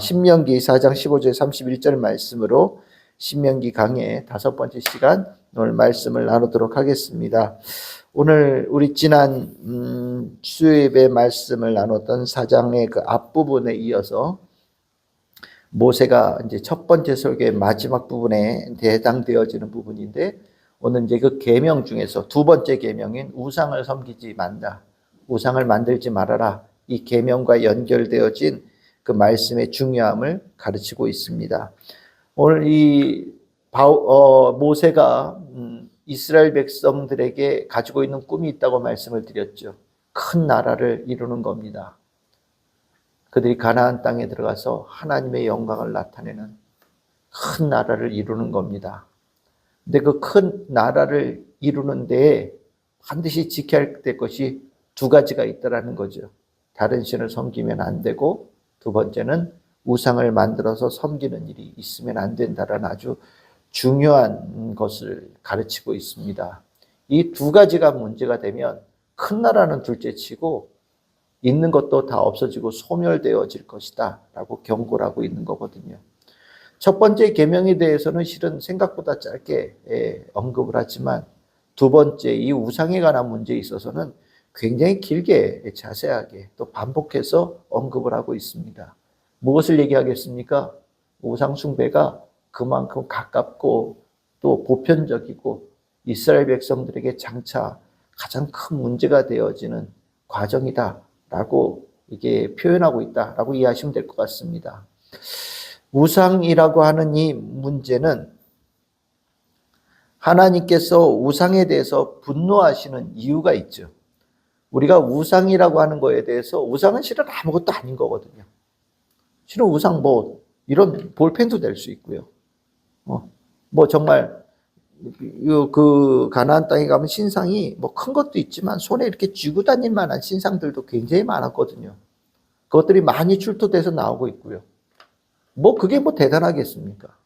신명기 4장 15절 31절 말씀으로 신명기 강의 5번째 시간 오늘 말씀을 나누도록 하겠습니다. 오늘 우리 지난 수요일에 말씀을 나눴던 4장의 그 앞부분에 이어서 모세가 이제 첫 번째 설교의 마지막 부분에 해당되어지는 부분인데, 오늘 이제 그 계명 중에서 두 번째 계명인 우상을 섬기지 말라, 우상을 만들지 말아라, 이 계명과 연결되어진 그 말씀의 중요함을 가르치고 있습니다. 오늘 모세가 이스라엘 백성들에게 가지고 있는 꿈이 있다고 말씀을 드렸죠. 큰 나라를 이루는 겁니다. 그들이 가나안 땅에 들어가서 하나님의 영광을 나타내는 큰 나라를 이루는 겁니다. 근데 그 큰 나라를 이루는 데에 반드시 지켜야 될 것이 두 가지가 있다라는 거죠. 다른 신을 섬기면 안 되고, 두 번째는 우상을 만들어서 섬기는 일이 있으면 안 된다라는 아주 중요한 것을 가르치고 있습니다. 이 두 가지가 문제가 되면 큰 나라는 둘째치고 있는 것도 다 없어지고 소멸되어질 것이다 라고 경고를 하고 있는 거거든요. 첫 번째 계명에 대해서는 실은 생각보다 짧게 언급을 하지만, 두 번째 이 우상에 관한 문제에 있어서는 굉장히 길게 자세하게 또 반복해서 언급을 하고 있습니다. 무엇을 얘기하겠습니까? 우상 숭배가 그만큼 가깝고 또 보편적이고 이스라엘 백성들에게 장차 가장 큰 문제가 되어지는 과정이다라고 이게 표현하고 있다라고 이해하시면 될 것 같습니다. 우상이라고 하는 이 문제는 하나님께서 우상에 대해서 분노하시는 이유가 있죠. 우리가 우상이라고 하는 거에 대해서, 우상은 실은 아무것도 아닌 거거든요. 실은 우상 이런 볼펜도 될 수 있고요. 정말 그 가나안 땅에 가면 신상이 큰 것도 있지만 손에 이렇게 쥐고 다닐 만한 신상들도 굉장히 많았거든요. 그것들이 많이 출토돼서 나오고 있고요. 그게 대단하겠습니까?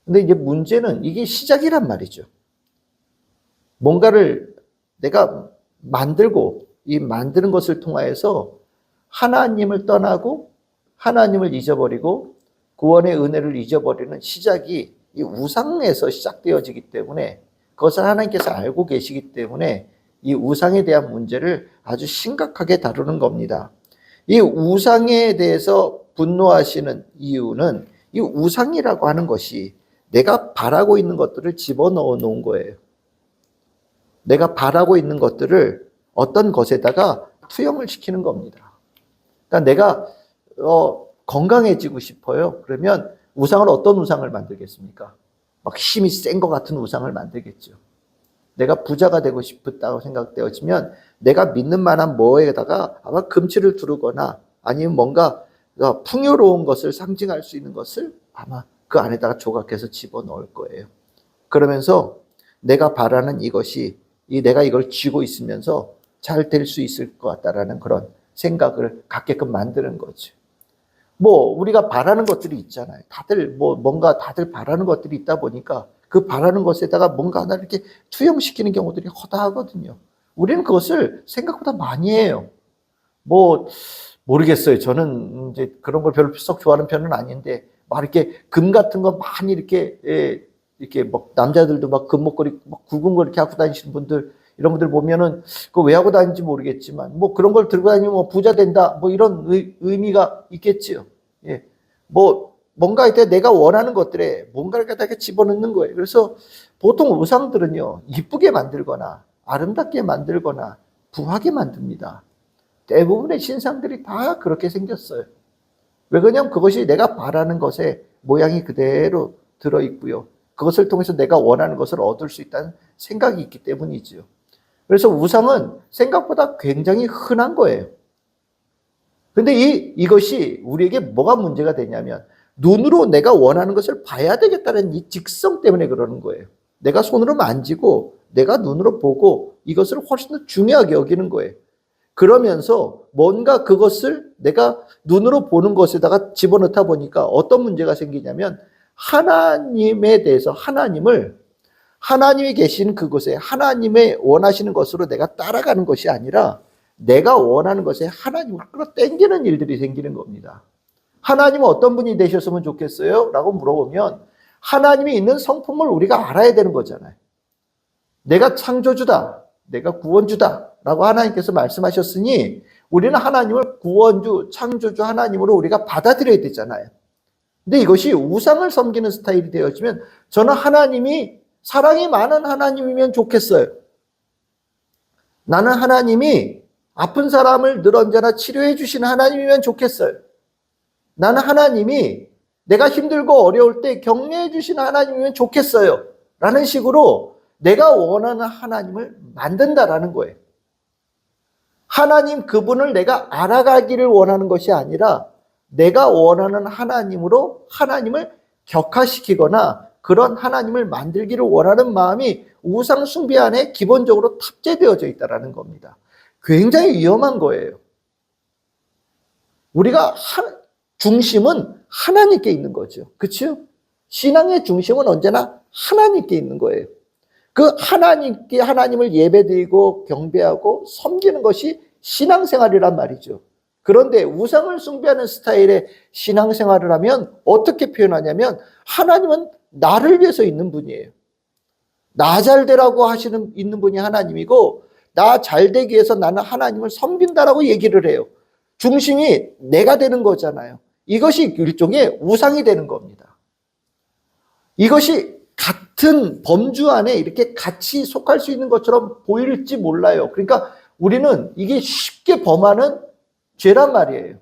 근데 이제 문제는 이게 시작이란 말이죠. 뭔가를 내가 만들고 이 만드는 것을 통하여서 하나님을 떠나고 하나님을 잊어버리고 구원의 은혜를 잊어버리는 시작이 이 우상에서 시작되어지기 때문에, 그것을 하나님께서 알고 계시기 때문에 이 우상에 대한 문제를 아주 심각하게 다루는 겁니다. 이 우상에 대해서 분노하시는 이유는 이 우상이라고 하는 것이 내가 바라고 있는 것들을 집어넣어 놓은 거예요. 내가 바라고 있는 것들을 어떤 것에다가 투영을 시키는 겁니다. 그러니까 내가 건강해지고 싶어요. 그러면 우상을, 어떤 우상을 만들겠습니까? 힘이 센 것 같은 우상을 만들겠죠. 내가 부자가 되고 싶다고 생각되어지면 내가 믿는 만한 뭐에다가 아마 금치를 두르거나 아니면 뭔가 풍요로운 것을 상징할 수 있는 것을 아마 그 안에다가 조각해서 집어넣을 거예요. 그러면서 내가 바라는 이것이, 내가 이걸 쥐고 있으면서 잘 될 수 있을 것 같다라는 그런 생각을 갖게끔 만드는 거죠. 우리가 바라는 것들이 있잖아요. 다들 다들 바라는 것들이 있다 보니까 그 바라는 것에다가 뭔가 하나 이렇게 투영시키는 경우들이 허다하거든요. 우리는 그것을 생각보다 많이 해요. 모르겠어요. 저는 이제 그런 걸 별로 썩 좋아하는 편은 아닌데, 이렇게 금 같은 거 많이 이렇게 남자들도 금 목걸이 굵은 거 이렇게 하고 다니시는 분들, 이런 분들 보면은 그거 왜 하고 다니는지 모르겠지만 그런 걸 들고 다니면 부자 된다 이런 의미가 있겠지요. 예. 뭔가 이때 내가 원하는 것들에 뭔가를 갖다가 집어넣는 거예요. 그래서 보통 우상들은요, 이쁘게 만들거나 아름답게 만들거나 부하게 만듭니다. 대부분의 신상들이 다 그렇게 생겼어요. 왜 그러냐면 그것이 내가 바라는 것의 모양이 그대로 들어있고요. 그것을 통해서 내가 원하는 것을 얻을 수 있다는 생각이 있기 때문이지요. 그래서 우상은 생각보다 굉장히 흔한 거예요. 근데 이것이 우리에게 뭐가 문제가 되냐면, 눈으로 내가 원하는 것을 봐야 되겠다는 이 직성 때문에 그러는 거예요. 내가 손으로 만지고 내가 눈으로 보고 이것을 훨씬 더 중요하게 여기는 거예요. 그러면서 뭔가 그것을 내가 눈으로 보는 것에다가 집어넣다 보니까 어떤 문제가 생기냐면, 하나님에 대해서, 하나님이 계신 그곳에 하나님의 원하시는 것으로 내가 따라가는 것이 아니라 내가 원하는 것에 하나님을 끌어당기는 일들이 생기는 겁니다. 하나님은 어떤 분이 되셨으면 좋겠어요? 라고 물어보면 하나님이 있는 성품을 우리가 알아야 되는 거잖아요. 내가 창조주다. 내가 구원주다. 라고 하나님께서 말씀하셨으니 우리는 하나님을 구원주, 창조주 하나님으로 우리가 받아들여야 되잖아요. 근데 이것이 우상을 섬기는 스타일이 되어지면 저는 하나님이 사랑이 많은 하나님이면 좋겠어요. 나는 하나님이 아픈 사람을 늘 언제나 치료해 주시는 하나님이면 좋겠어요. 나는 하나님이 내가 힘들고 어려울 때 격려해 주시는 하나님이면 좋겠어요. 라는 식으로 내가 원하는 하나님을 만든다라는 거예요. 하나님 그분을 내가 알아가기를 원하는 것이 아니라 내가 원하는 하나님으로 하나님을 격화시키거나 그런 하나님을 만들기를 원하는 마음이 우상 숭배 안에 기본적으로 탑재되어져 있다는 겁니다. 굉장히 위험한 거예요. 우리가 중심은 하나님께 있는 거죠. 그렇죠? 신앙의 중심은 언제나 하나님께 있는 거예요. 그 하나님께 하나님을 예배드리고 경배하고 섬기는 것이 신앙생활이란 말이죠. 그런데 우상을 숭배하는 스타일의 신앙생활을 하면 어떻게 표현하냐면 하나님은 나를 위해서 있는 분이에요. 나 잘되라고 있는 분이 하나님이고 나 잘되기 위해서 나는 하나님을 섬긴다라고 얘기를 해요. 중심이 내가 되는 거잖아요. 이것이 일종의 우상이 되는 겁니다. 이것이 같은 범주 안에 이렇게 같이 속할 수 있는 것처럼 보일지 몰라요. 그러니까 우리는 이게 쉽게 범하는 죄란 말이에요.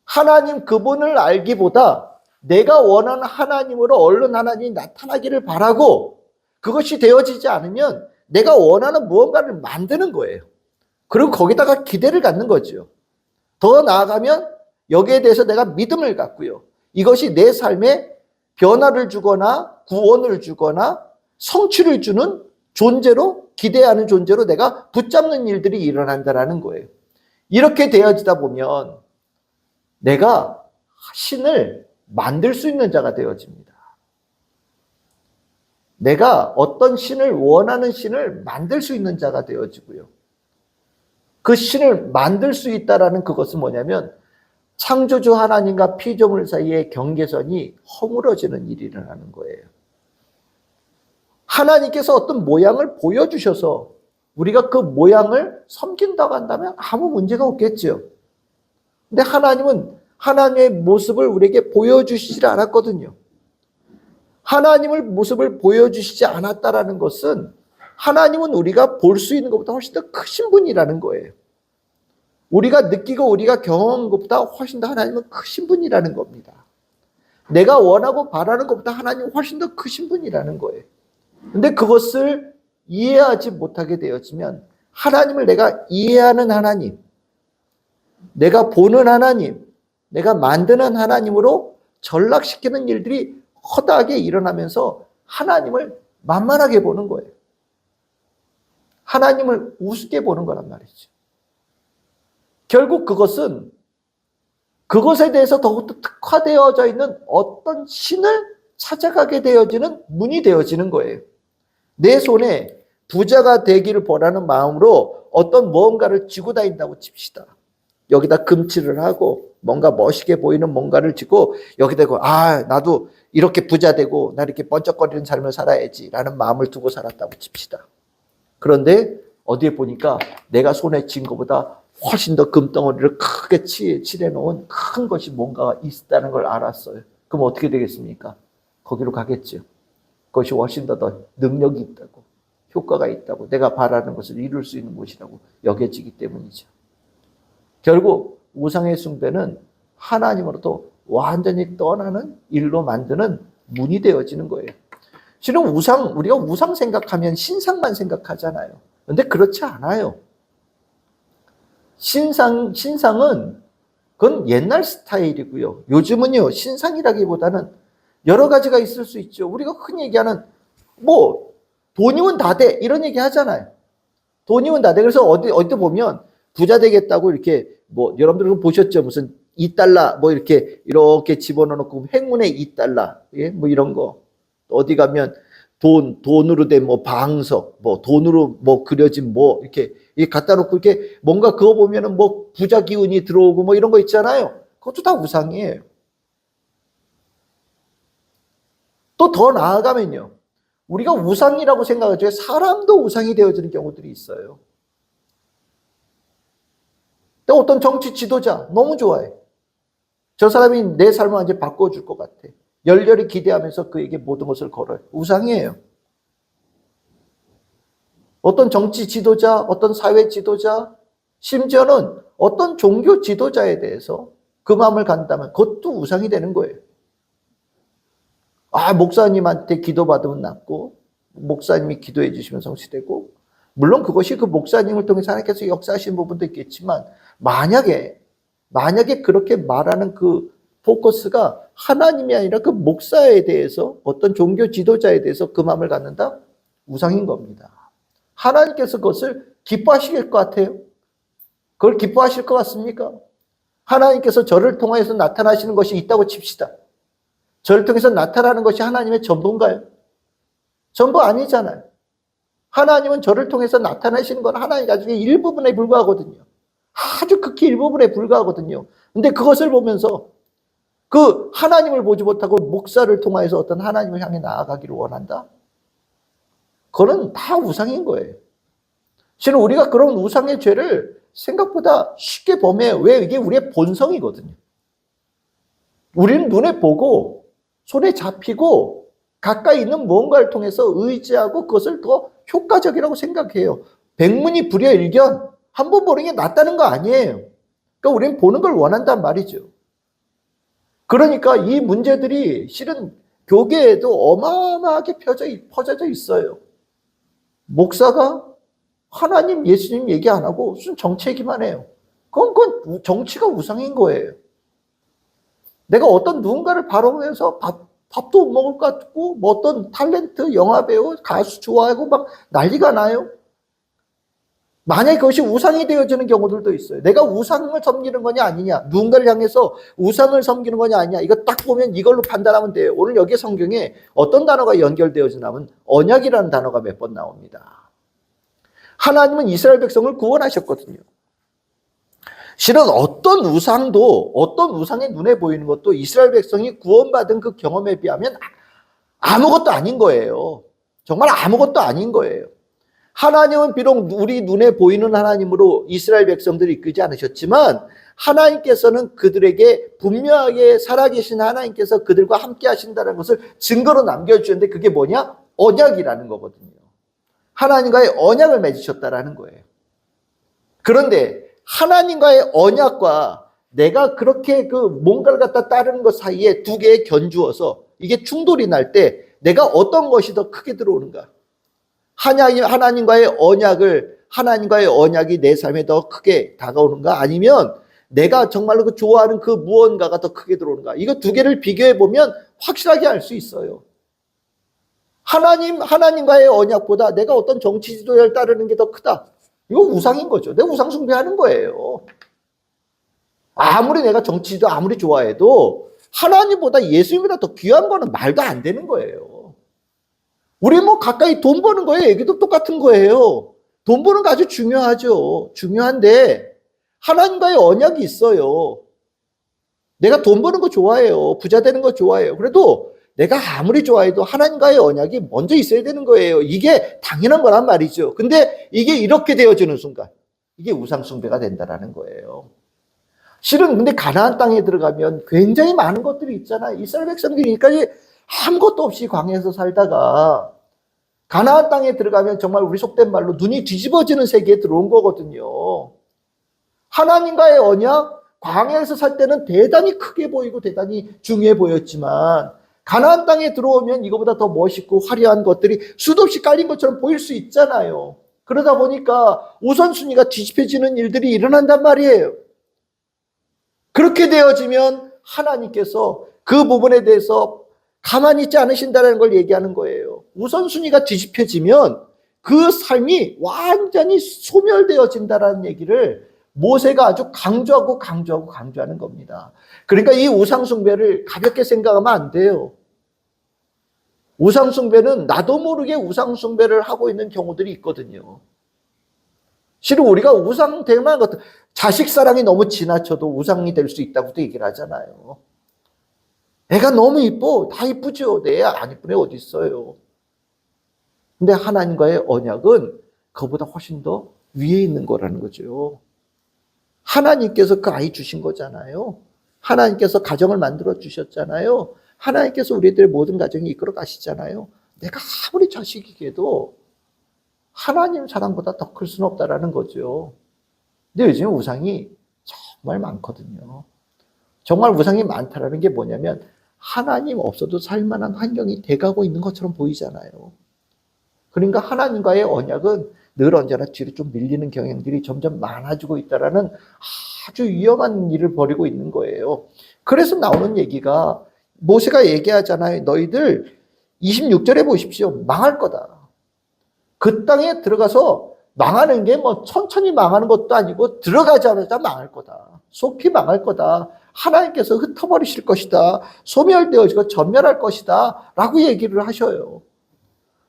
하나님 그분을 알기보다 내가 원하는 하나님으로 얼른 하나님이 나타나기를 바라고 그것이 되어지지 않으면 내가 원하는 무언가를 만드는 거예요. 그리고 거기다가 기대를 갖는 거죠. 더 나아가면 여기에 대해서 내가 믿음을 갖고요. 이것이 내 삶에 변화를 주거나 구원을 주거나 성취를 주는 존재로 기대하는 존재로 내가 붙잡는 일들이 일어난다는 거예요. 이렇게 되어지다 보면 내가 신을 만들 수 있는 자가 되어집니다. 내가 어떤 신을 원하는 신을 만들 수 있는 자가 되어지고요. 그 신을 만들 수 있다라는 그것은 뭐냐면 창조주 하나님과 피조물 사이의 경계선이 허물어지는 일이 일어나는 거예요. 하나님께서 어떤 모양을 보여주셔서 우리가 그 모양을 섬긴다고 한다면 아무 문제가 없겠죠. 근데 하나님은 하나님의 모습을 우리에게 보여주시지 않았거든요. 하나님을 모습을 보여주시지 않았다라는 것은 하나님은 우리가 볼 수 있는 것보다 훨씬 더 크신 분이라는 거예요. 우리가 느끼고 우리가 경험한 것보다 훨씬 더 하나님은 크신 분이라는 겁니다. 내가 원하고 바라는 것보다 하나님은 훨씬 더 크신 분이라는 거예요. 근데 그것을 이해하지 못하게 되어지면 하나님을 내가 이해하는 하나님, 내가 보는 하나님, 내가 만드는 하나님으로 전락시키는 일들이 허다하게 일어나면서 하나님을 만만하게 보는 거예요. 하나님을 우습게 보는 거란 말이죠. 결국 그것은 그것에 대해서 더욱더 특화되어져 있는 어떤 신을 찾아가게 되어지는 문이 되어지는 거예요. 내 손에 부자가 되기를 바라는 마음으로 어떤 무언가를 쥐고 다닌다고 칩시다. 여기다 금칠을 하고 뭔가 멋있게 보이는 뭔가를 쥐고 여기다 대고 나도 이렇게 부자 되고 나 이렇게 번쩍거리는 삶을 살아야지 라는 마음을 두고 살았다고 칩시다. 그런데 어디에 보니까 내가 손에 쥔 것보다 훨씬 더 금덩어리를 크게 칠해 놓은 큰 것이 뭔가 있다는 걸 알았어요. 그럼 어떻게 되겠습니까? 거기로 가겠죠. 그것이 훨씬 더 능력이 있다고, 효과가 있다고, 내가 바라는 것을 이룰 수 있는 곳이라고 여겨지기 때문이죠. 결국 우상의 숭배는 하나님으로부터 완전히 떠나는 일로 만드는 문이 되어지는 거예요. 실은 우리가 우상 생각하면 신상만 생각하잖아요. 그런데 그렇지 않아요. 신상은 그건 옛날 스타일이고요. 요즘은요, 신상이라기보다는 여러 가지가 있을 수 있죠. 우리가 흔히 얘기하는 돈이면 다 돼 이런 얘기 하잖아요. 돈이면 다 돼. 그래서 어디 보면 부자 되겠다고 이렇게 여러분들 보셨죠? 무슨 2달러 이렇게 집어넣고 행운의 2달러 이런 거. 어디 가면 돈으로 된 방석, 돈으로 그려진 이렇게 갖다 놓고 이렇게 뭔가 그거 보면은 부자 기운이 들어오고 이런 거 있잖아요. 그것도 다 우상이에요. 또 더 나아가면요. 우리가 우상이라고 생각하죠. 사람도 우상이 되어지는 경우들이 있어요. 또 어떤 정치 지도자 너무 좋아해. 저 사람이 내 삶을 완전히 바꿔줄 것 같아. 열렬히 기대하면서 그에게 모든 것을 걸어요. 우상이에요. 어떤 정치 지도자, 어떤 사회 지도자, 심지어는 어떤 종교 지도자에 대해서 그 마음을 간다면 그것도 우상이 되는 거예요. 목사님한테 기도받으면 낫고, 목사님이 기도해 주시면 성취되고, 물론 그것이 그 목사님을 통해서 하나님께서 역사하시는 부분도 있겠지만, 만약에 그렇게 말하는 그 포커스가 하나님이 아니라 그 목사에 대해서, 어떤 종교 지도자에 대해서 그 마음을 갖는다? 우상인 겁니다. 하나님께서 그것을 기뻐하실 것 같아요? 그걸 기뻐하실 것 같습니까? 하나님께서 저를 통해서 나타나시는 것이 있다고 칩시다. 저를 통해서 나타나는 것이 하나님의 전부인가요? 전부 아니잖아요. 하나님은 저를 통해서 나타나시는 건 하나님 가족의 일부분에 불과하거든요. 아주 극히 일부분에 불과하거든요. 근데 그것을 보면서 그 하나님을 보지 못하고 목사를 통해서 어떤 하나님을 향해 나아가기를 원한다? 그거는 다 우상인 거예요. 실은 우리가 그런 우상의 죄를 생각보다 쉽게 범해요. 왜? 이게 우리의 본성이거든요. 우리는 눈에 보고 손에 잡히고 가까이 있는 무언가를 통해서 의지하고 그것을 더 효과적이라고 생각해요. 백문이 불여일견, 한 번 보는 게 낫다는 거 아니에요. 그러니까 우리는 보는 걸 원한단 말이죠. 그러니까 이 문제들이 실은 교계에도 어마어마하게 퍼져져 있어요. 목사가 하나님, 예수님 얘기 안 하고 무슨 정치 얘기만 해요. 그건 정치가 우상인 거예요. 내가 어떤 누군가를 바라보면서 밥도 못 먹을 것 같고, 뭐 어떤 탤런트, 영화배우, 가수 좋아하고 막 난리가 나요. 만약에 그것이 우상이 되어지는 경우들도 있어요. 내가 우상을 섬기는 거냐 아니냐, 누군가를 향해서 우상을 섬기는 거냐 아니냐, 이거 딱 보면 이걸로 판단하면 돼요. 오늘 여기 성경에 어떤 단어가 연결되어지냐면 언약이라는 단어가 몇 번 나옵니다. 하나님은 이스라엘 백성을 구원하셨거든요. 실은 어떤 우상의 눈에 보이는 것도 이스라엘 백성이 구원받은 그 경험에 비하면 아무것도 아닌 거예요. 정말 아무것도 아닌 거예요. 하나님은 비록 우리 눈에 보이는 하나님으로 이스라엘 백성들을 이끌지 않으셨지만, 하나님께서는 그들에게 분명하게 살아계신 하나님께서 그들과 함께 하신다는 것을 증거로 남겨주셨는데, 그게 뭐냐? 언약이라는 거거든요. 하나님과의 언약을 맺으셨다라는 거예요. 그런데 하나님과의 언약과 내가 그렇게 그 뭔가를 갖다 따르는 것 사이에 두 개에 견주어서 이게 충돌이 날 때 내가 어떤 것이 더 크게 들어오는가? 하나님과의 언약이 내 삶에 더 크게 다가오는가? 아니면 내가 정말로 그 좋아하는 그 무언가가 더 크게 들어오는가? 이거 두 개를 비교해 보면 확실하게 알 수 있어요. 하나님과의 언약보다 내가 어떤 정치 지도자를 따르는 게 더 크다. 이거 우상인 거죠. 내가 우상 숭배하는 거예요. 아무리 내가 정치 지도 아무리 좋아해도 하나님보다 예수님보다 더 귀한 거는 말도 안 되는 거예요. 우리 뭐 가까이 돈 버는 거에 얘기도 똑같은 거예요. 돈 버는 거 아주 중요하죠. 중요한데 하나님과의 언약이 있어요. 내가 돈 버는 거 좋아해요. 부자 되는 거 좋아해요. 그래도 내가 아무리 좋아해도 하나님과의 언약이 먼저 있어야 되는 거예요. 이게 당연한 거란 말이죠. 근데 이게 이렇게 되어지는 순간 이게 우상 숭배가 된다라는 거예요. 실은 근데 가나안 땅에 들어가면 굉장히 많은 것들이 있잖아요. 이스라엘 백성들이 여기까지 아무것도 없이 광야에서 살다가 가나안 땅에 들어가면 정말 우리 속된 말로 눈이 뒤집어지는 세계에 들어온 거거든요. 하나님과의 언약, 광야에서 살 때는 대단히 크게 보이고 대단히 중요해 보였지만 가나안 땅에 들어오면 이거보다 더 멋있고 화려한 것들이 수도 없이 깔린 것처럼 보일 수 있잖아요. 그러다 보니까 우선순위가 뒤집혀지는 일들이 일어난단 말이에요. 그렇게 되어지면 하나님께서 그 부분에 대해서 가만히 있지 않으신다는 걸 얘기하는 거예요. 우선순위가 뒤집혀지면 그 삶이 완전히 소멸되어진다는 얘기를 모세가 아주 강조하는 겁니다. 그러니까 이 우상숭배를 가볍게 생각하면 안 돼요. 우상숭배는 나도 모르게 우상숭배를 하고 있는 경우들이 있거든요. 실은 우리가 우상 대만 것들, 자식 사랑이 너무 지나쳐도 우상이 될 수 있다고도 얘기를 하잖아요. 애가 너무 이뻐. 다 이쁘죠. 내 애 안 이쁜 애 어디 있어요. 근데 하나님과의 언약은 그보다 훨씬 더 위에 있는 거라는 거죠. 하나님께서 그 아이 주신 거잖아요. 하나님께서 가정을 만들어 주셨잖아요. 하나님께서 우리들의 모든 가정이 이끌어 가시잖아요. 내가 아무리 자식이게도 하나님 사랑보다 더 클 수는 없다라는 거죠. 근데 요즘 우상이 정말 많거든요. 정말 우상이 많다라는 게 뭐냐면 하나님 없어도 살만한 환경이 돼가고 있는 것처럼 보이잖아요. 그러니까 하나님과의 언약은 늘 언제나 뒤로 좀 밀리는 경향들이 점점 많아지고 있다라는 아주 위험한 일을 벌이고 있는 거예요. 그래서 나오는 얘기가 모세가 얘기하잖아요. 너희들 26절에 보십시오. 망할 거다. 그 땅에 들어가서 망하는 게 뭐 천천히 망하는 것도 아니고 들어가자마자 망할 거다. 속히 망할 거다. 하나님께서 흩어버리실 것이다. 소멸되어지고 전멸할 것이다. 라고 얘기를 하셔요.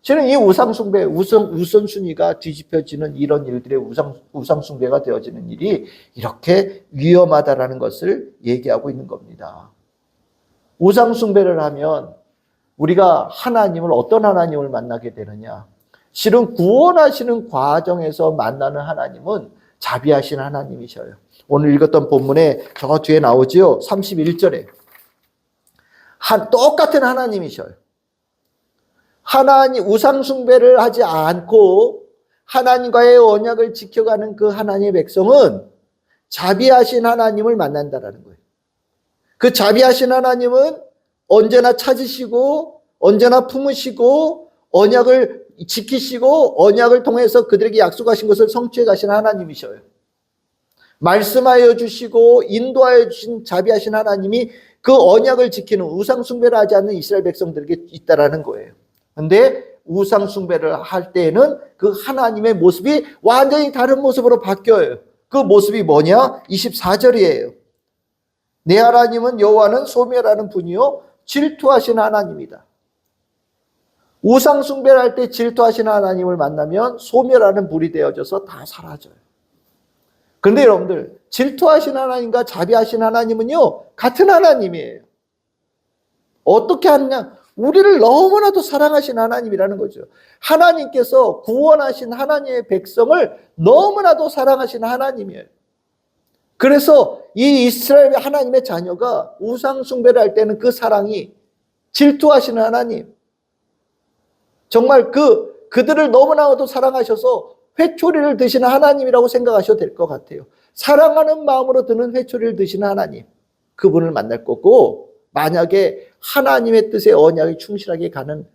저는 이 우상숭배, 우선순위가 뒤집혀지는 이런 일들의 우상숭배가 되어지는 일이 이렇게 위험하다라는 것을 얘기하고 있는 겁니다. 우상숭배를 하면 우리가 하나님을 어떤 하나님을 만나게 되느냐? 실은 구원하시는 과정에서 만나는 하나님은 자비하신 하나님이셔요. 오늘 읽었던 본문에 저 뒤에 나오죠. 31절에 똑같은 하나님이셔요. 하나님 우상 숭배를 하지 않고 하나님과의 언약을 지켜가는 그 하나님의 백성은 자비하신 하나님을 만난다라는 거예요. 그 자비하신 하나님은 언제나 찾으시고 언제나 품으시고 언약을 지키시고 언약을 통해서 그들에게 약속하신 것을 성취해 가신 하나님이셔요. 말씀하여 주시고 인도하여 주신 자비하신 하나님이 그 언약을 지키는 우상 숭배를 하지 않는 이스라엘 백성들에게 있다라는 거예요. 근데 우상 숭배를 할 때에는 그 하나님의 모습이 완전히 다른 모습으로 바뀌어요. 그 모습이 뭐냐? 24절이에요. 내 하나님은 여호와는 소멸하는 분이요 질투하신 하나님이다. 우상 숭배를 할 때 질투하신 하나님을 만나면 소멸하는 불이 되어져서 다 사라져요. 그런데 여러분들 질투하신 하나님과 자비하신 하나님은요 같은 하나님이에요. 어떻게 하느냐? 우리를 너무나도 사랑하신 하나님이라는 거죠. 하나님께서 구원하신 하나님의 백성을 너무나도 사랑하신 하나님이에요. 그래서 이 이스라엘 하나님의 자녀가 우상 숭배를 할 때는 그 사랑이 질투하시는 하나님, 정말 그들을 너무나도 사랑하셔서 회초리를 드시는 하나님이라고 생각하셔도 될 것 같아요. 사랑하는 마음으로 드는 회초리를 드시는 하나님, 그분을 만날 거고, 만약에 하나님의 뜻에 언약에 충실하게 가는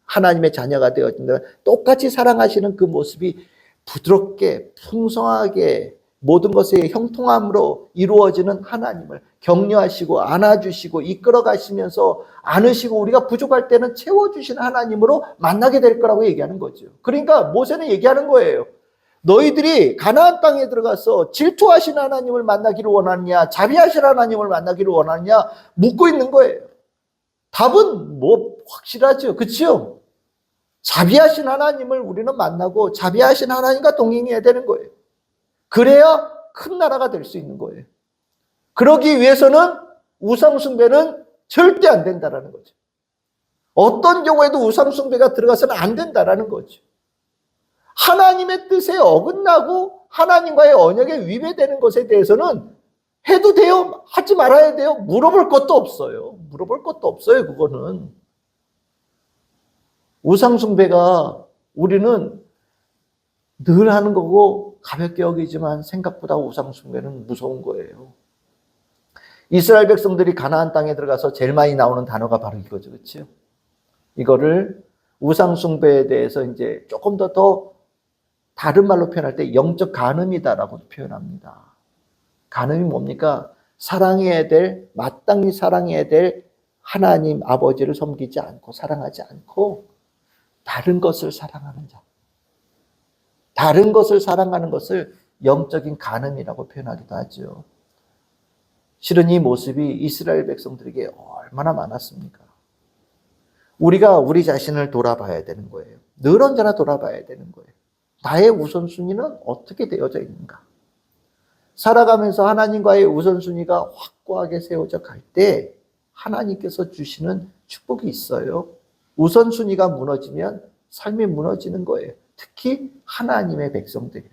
하나님의 자녀가 되어진다면 똑같이 사랑하시는 그 모습이 부드럽게 풍성하게 모든 것의 형통함으로 이루어지는 하나님을 격려하시고 안아주시고 이끌어가시면서 안으시고 우리가 부족할 때는 채워주시는 하나님으로 만나게 될 거라고 얘기하는 거죠. 그러니까 모세는 얘기하는 거예요. 너희들이 가나안 땅에 들어가서 질투하시는 하나님을 만나기를 원하느냐 자비하시는 하나님을 만나기를 원하느냐 묻고 있는 거예요. 답은 뭐 확실하죠. 그렇죠? 자비하신 하나님을 우리는 만나고 자비하신 하나님과 동행해야 되는 거예요. 그래야 큰 나라가 될 수 있는 거예요. 그러기 위해서는 우상숭배는 절대 안 된다라는 거죠. 어떤 경우에도 우상숭배가 들어가서는 안 된다라는 거죠. 하나님의 뜻에 어긋나고 하나님과의 언약에 위배되는 것에 대해서는 해도 돼요? 하지 말아야 돼요? 물어볼 것도 없어요. 물어볼 것도 없어요, 그거는. 우상숭배가 우리는 늘 하는 거고 가볍게 여기지만 생각보다 우상숭배는 무서운 거예요. 이스라엘 백성들이 가나안 땅에 들어가서 제일 많이 나오는 단어가 바로 이거죠. 그렇죠? 이거를 우상숭배에 대해서 이제 조금 더 다른 말로 표현할 때 영적 간음이다라고 표현합니다. 간음이 뭡니까? 사랑해야 될, 마땅히 사랑해야 될 하나님 아버지를 섬기지 않고 사랑하지 않고 다른 것을 사랑하는 자. 다른 것을 사랑하는 것을 영적인 간음이라고 표현하기도 하죠. 실은 이 모습이 이스라엘 백성들에게 얼마나 많았습니까? 우리가 우리 자신을 돌아봐야 되는 거예요. 늘 언제나 돌아봐야 되는 거예요. 나의 우선순위는 어떻게 되어져 있는가? 살아가면서 하나님과의 우선순위가 확고하게 세워져 갈 때 하나님께서 주시는 축복이 있어요. 우선순위가 무너지면 삶이 무너지는 거예요. 특히 하나님의 백성들에게,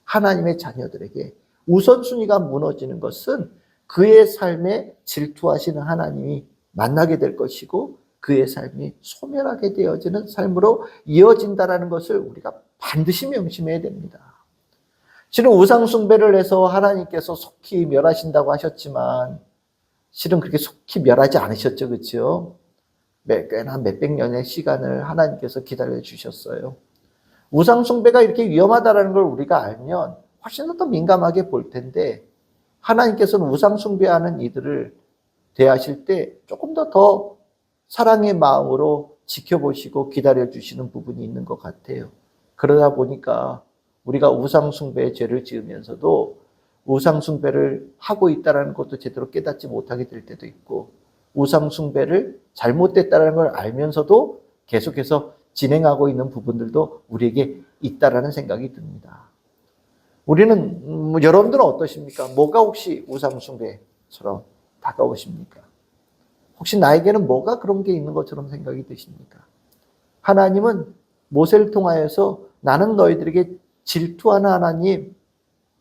하나님의 자녀들에게 우선순위가 무너지는 것은 그의 삶에 질투하시는 하나님이 만나게 될 것이고 그의 삶이 소멸하게 되어지는 삶으로 이어진다는 것을 우리가 반드시 명심해야 됩니다. 실은 우상숭배를 해서 하나님께서 속히 멸하신다고 하셨지만 실은 그렇게 속히 멸하지 않으셨죠. 그렇죠? 꽤나 몇백 년의 시간을 하나님께서 기다려 주셨어요. 우상숭배가 이렇게 위험하다는 걸 우리가 알면 훨씬 더 민감하게 볼 텐데 하나님께서는 우상숭배하는 이들을 대하실 때 조금 더 사랑의 마음으로 지켜보시고 기다려주시는 부분이 있는 것 같아요. 그러다 보니까 우리가 우상숭배의 죄를 지으면서도 우상숭배를 하고 있다는 것도 제대로 깨닫지 못하게 될 때도 있고 우상숭배를 잘못됐다는 걸 알면서도 계속해서 진행하고 있는 부분들도 우리에게 있다라는 생각이 듭니다. 우리는 여러분들은 어떠십니까? 뭐가 혹시 우상숭배처럼 다가오십니까? 혹시 나에게는 뭐가 그런 게 있는 것처럼 생각이 드십니까? 하나님은 모세를 통하여서 나는 너희들에게 질투하는 하나님,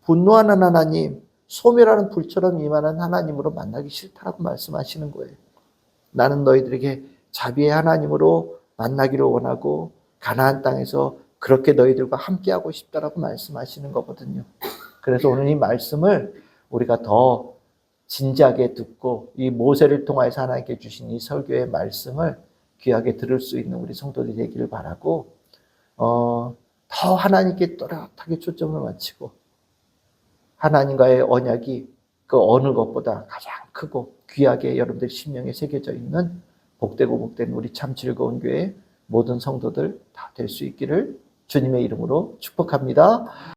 분노하는 하나님, 소멸하는 불처럼 임하는 하나님으로 만나기 싫다라고 말씀하시는 거예요. 나는 너희들에게 자비의 하나님으로 만나기를 원하고 가나안 땅에서 그렇게 너희들과 함께하고 싶다라고 말씀하시는 거거든요. 그래서 오늘 이 말씀을 우리가 더 진지하게 듣고 이 모세를 통해서 하나님께 주신 이 설교의 말씀을 귀하게 들을 수 있는 우리 성도들이 되기를 바라고 더 하나님께 또렷하게 초점을 맞추고 하나님과의 언약이 그 어느 것보다 가장 크고 귀하게 여러분들 심령에 새겨져 있는 복되고 복된 우리 참 즐거운 교회 모든 성도들 다 될 수 있기를 주님의 이름으로 축복합니다.